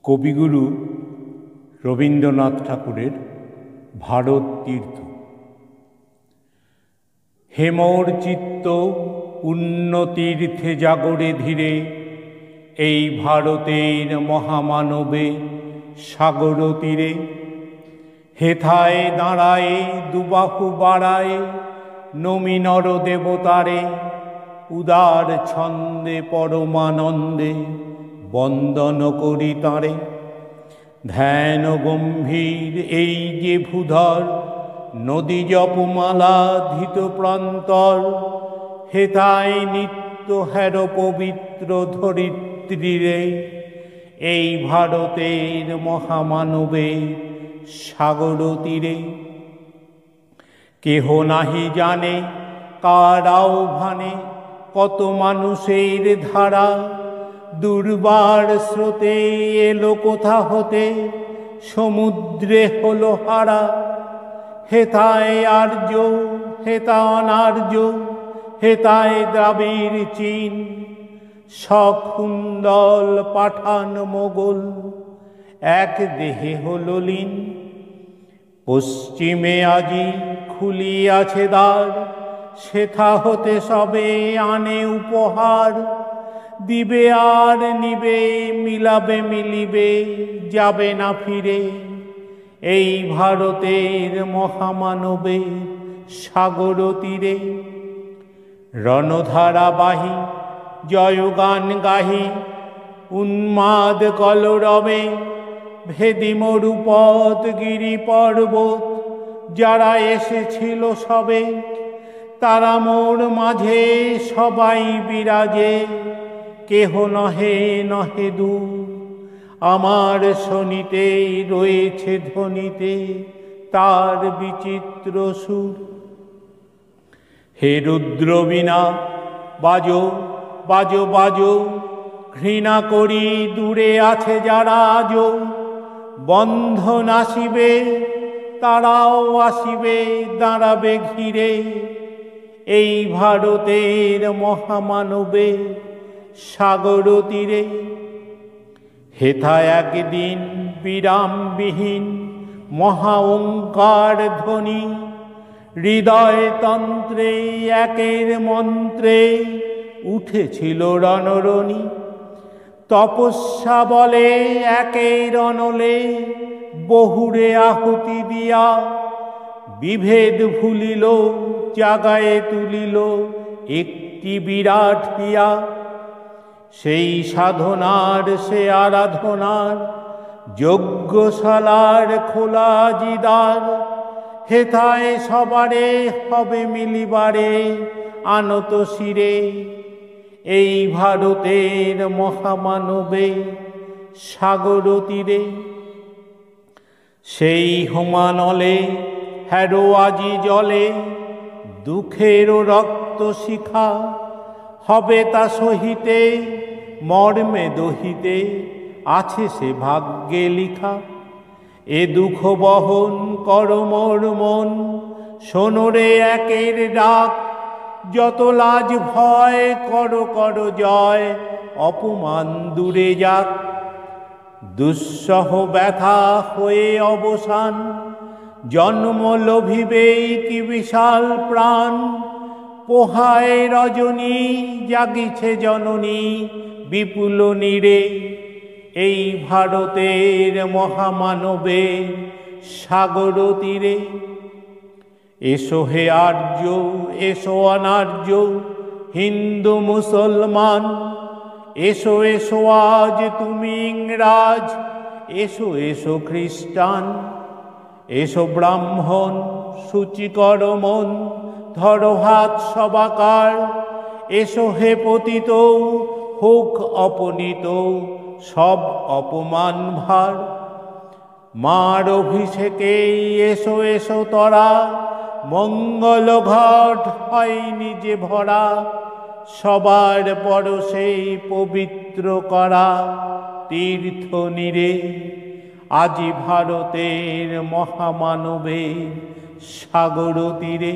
কবিগুরু রবীন্দ্রনাথ ঠাকুরের ভারত তীর্থ। হে মোর চিত্ত পুণ্য তীর্থে জাগরে ধীরে, এই ভারতের মহামানবে সাগর তীরে। হেথায় দাঁড়ায় দুবাহু বাড়ায় নমি নর দেবতারে, উদার ছন্দে পরমানন্দে বন্দন করি তাঁরে। ধ্যান গম্ভীর এই যে ভূধর নদী জপমালা ধৃত প্রান্তর, হেথায় নিত্য হের পবিত্র ধরিত্রীরে, এই ভারতের মহামানবে সাগর তীরে। কেহ নাহি জানে কার আহ্বানে কত মানুষের ধারা, দুর্বার স্রোতে এলো কোথা হতে সমুদ্রে হলো হারা। হেথায় আর্য হেতা অনার্য, হেতায় দ্রাবিড় চীন, সখুন্দল পাঠান মোগল এক দেহে হলো লীন। পশ্চিমে আজি খুলিয়াছে দ্বার, সেথা হতে সবে আনে উপহার। দিবে আর নিবে মিলাবে মিলিবে যাবে না ফিরে, এই ভারতের মহামানবে সাগর তীরে। রণধারা বাহি জয়গান গাহি উন্মাদ কলরবে, ভেদি মরুপথ গিরি পর্বত যারা এসেছিল সবে, তারা মোর মাঝে সবাই বিরাজে। কেহ নহে নহে দূর আমার শনিতে রয়েছে ধ্বনিতে তার বিচিত্র সুর। হে রুদ্রবীণা বাজো বাজো বাজো, ঘৃণা করি দূরে আছে যারা আজো। বন্ধন আসিবে তারাও আসিবে দাঁড়াবে ঘিরে, এই ভারতের মহামানবে সাগর তীরে। হেথা একদিন বিরামবিহীন মহা ওঙ্কার ধ্বনি, হৃদয় তন্ত্রে একের মন্ত্রে উঠেছিল রণরণী। তপস্যা বলে একের অনলে বহুরে আহুতি দিয়া, বিভেদ ভুলিল জাগায়ে তুলিল একটি বিরাট হিয়া। সেই সাধনার সে আরাধনার যজ্ঞশালার খোলা জিদার, হেথায় সবারে হবে মিলিবারে আনত শিরে, এই ভারতের মহামানবে সাগর তীরে। সেই হোমানলে হেরো আজি জলে দুঃখের রক্ত শিখা, হবে তা সহিতে মর্মে দহিতে আছে সে ভাগ্যে লিখা। এ দুঃখ বহন কর মোর মন, শোনরে একের ডাক। যত লাজ ভয় কর কর জয়, অপমান দূরে যাক। দুঃসহ ব্যথা হয়ে অবসান, জন্ম লোভিবে কি বিশাল প্রাণ। পোহায় রজনী জাগিছে জননী বিপুল নীরে, এই ভারতের মহামানবে সাগর তীরে। এসো হে আর্য এসো অনার্য হিন্দু মুসলমান, এসো এসো আজ তুমি ইংরাজ, এসো এসো খ্রিস্টান। এসো ব্রাহ্মণ সূচিকর মন, ধরো হাত সবাকার। এসো হে পতিত হোক অপনীত সব অপমান ভার। মার অভিষেকে এসো এসো তরা, মঙ্গল ঘট হয় নিজে ভরা। সবার পরশে পবিত্র করা তীর্থ নীরে, আজি ভারতের মহামানবে সাগর তীরে।